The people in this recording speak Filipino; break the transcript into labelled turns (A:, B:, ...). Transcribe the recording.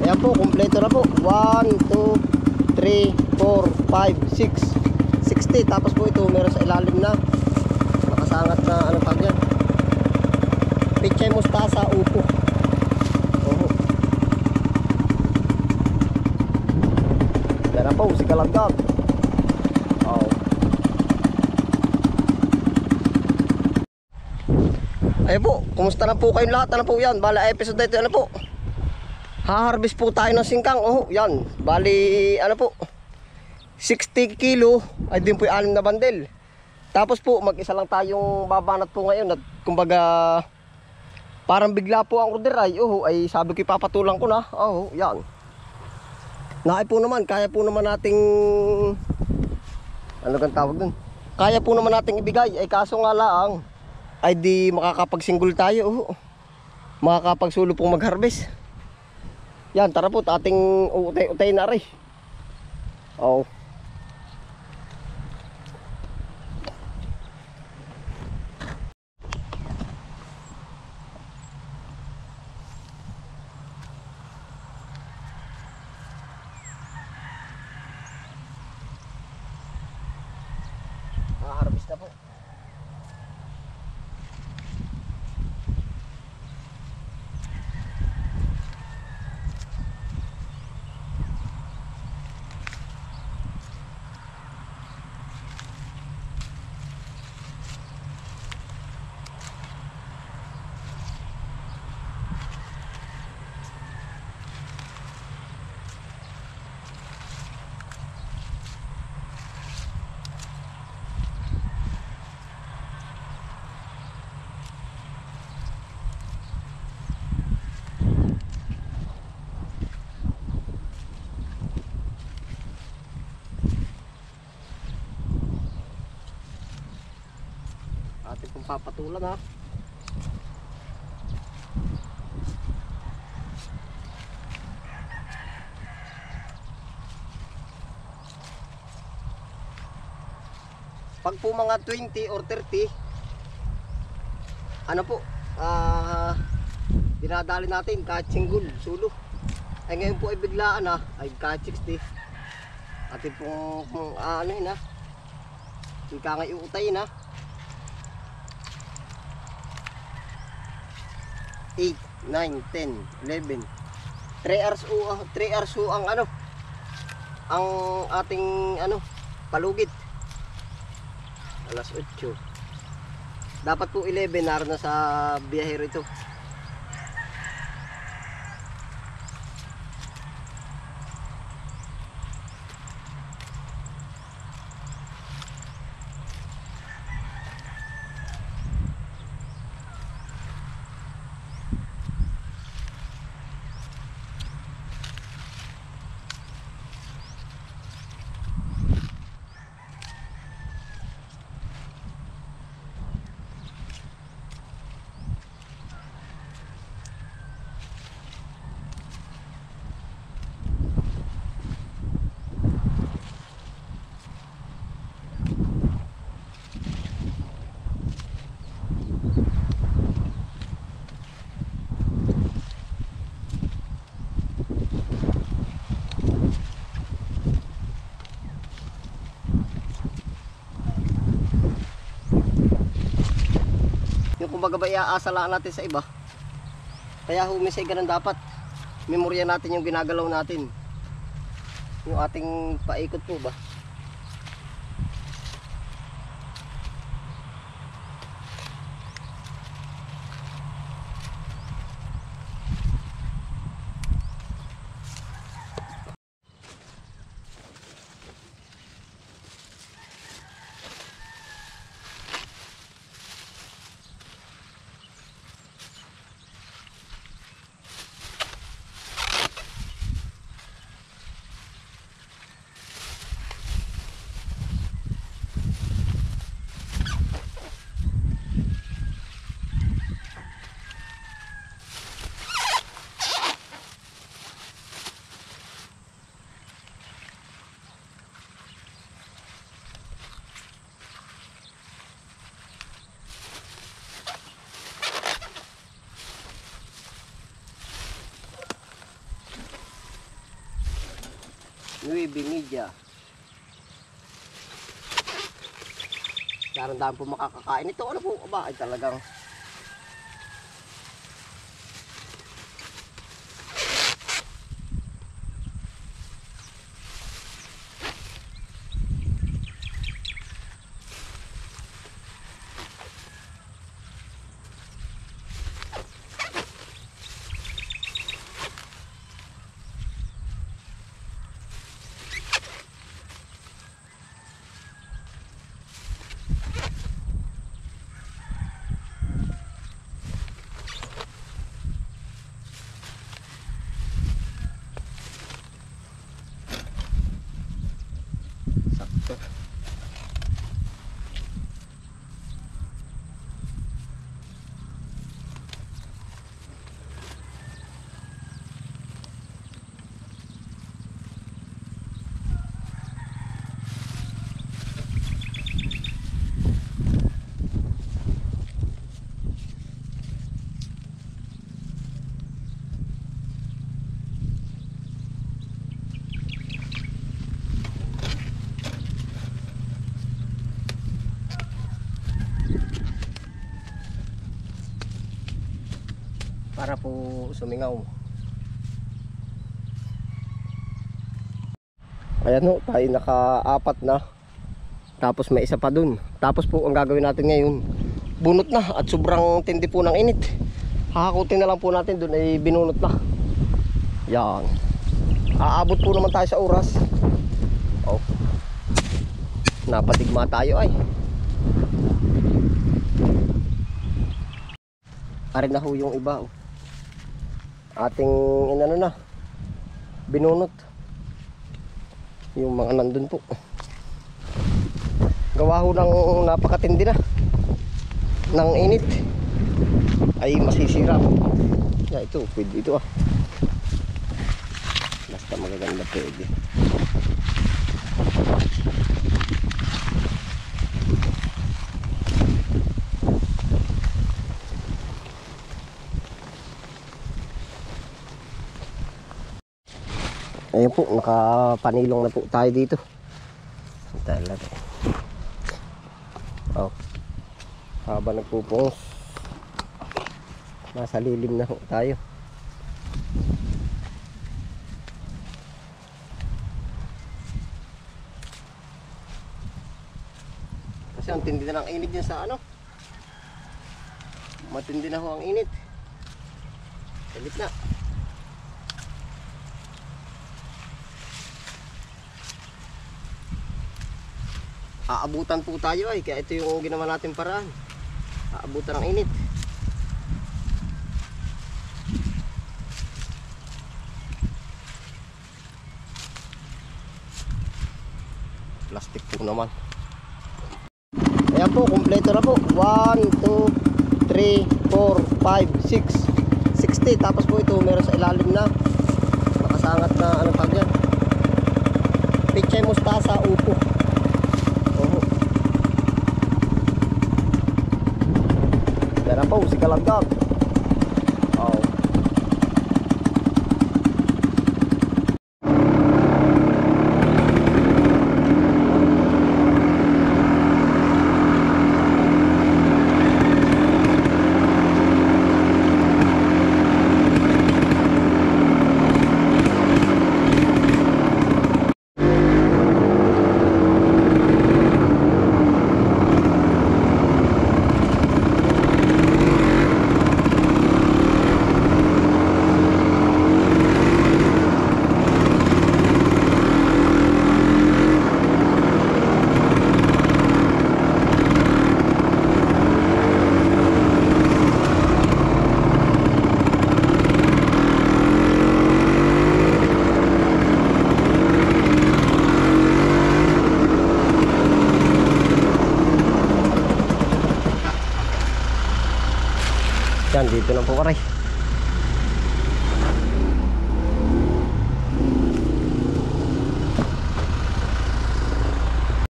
A: Ayan po, kumpleto na po. 1, 2, 3, 4, 5, 6, 60. Tapos po ito meron sa ilalim na nakasangat na ano tawag yan, pechay mustasa upo. Oh. Yan na po si Kalagdag. Oh. Ayun po, kumusta na po kayong lahat? Ano po yan? Bala episode na ito, ano po, ha-harvest po tayo ng singkang. Oh, yan. Bali, ano po, 60 kilo. Ay din po yung 6 na bandel. Tapos po, mag-isa lang tayong babanat po ngayon. At kumbaga, parang bigla po ang order ay. Oh, ay sabi ko ipapatulang ko na. Oh, yan. Naay po naman, kaya po naman nating, ano kang tawag dun? Kaya po naman nating ibigay. Ay kaso nga lang, ay di makakapagsinggol tayo. Oh. Makakapagsulo pong mag-harvest. Yan, tara po, ating utay na rin. Oh. Harvest na po. Ating pong papatulan ha. Pag po mga 20 or 30, ano po, dinadali natin kahit single, sulo. Ay ngayon po ay biglaan ha, ay kahit 60. Ating pong ano yun ha, ika nga iutayin ha. 8, 9, 10, 11. 3 hours ang ano, ang ating ano, palugit. Alas 8. Dapat po 11 naroon na sa biyahero ito. Yung kumbaga ba iaasala natin sa iba. Kaya humisay ganun dapat. Memorya natin yung ginagalaw natin. Yung ating paikot po ba. Nueve Media. Karang dami po makakakain ito. Ano po ba? Ay talagang sakto. Para po sumingaw. Ayan ho, tayo naka-apat na. Tapos may isa pa dun. Tapos po ang gagawin natin ngayon, bunot na at sobrang tindi po ng init. Hahakutin na lang po natin dun ay binunot na. Yan. Aabot po naman tayo sa oras. Oh. Napatigma tayo ay. Arin na ho yung iba. Oh. Ating inano na binunot yung mga nandun po. Gawa ho ng napakatindi na ng init ay masisira. Ya, ito pwede ito ah, basta magaganda pwede. Ayan po, nakapanilong na po tayo dito. Talaga. Oh. Habang nagpupungos, nasa lilim na po tayo. Kasi ang tindi na ng init niya sa ano. Matindi na ho ang init. Sa gitna. Aabutan po tayo ay, kaya ito yung ginawa natin paraan. Aabutan ng init. Plastic po naman. Ayan po, kompleto na po. 1, 2, 3, 4, 5, 6 60. Tapos po ito meron sa ilalim na nakasangat na ano tawag yan, pechay mustasa upo. Yan na po, si Kalagdag. Oh. Yan, dito na po karay.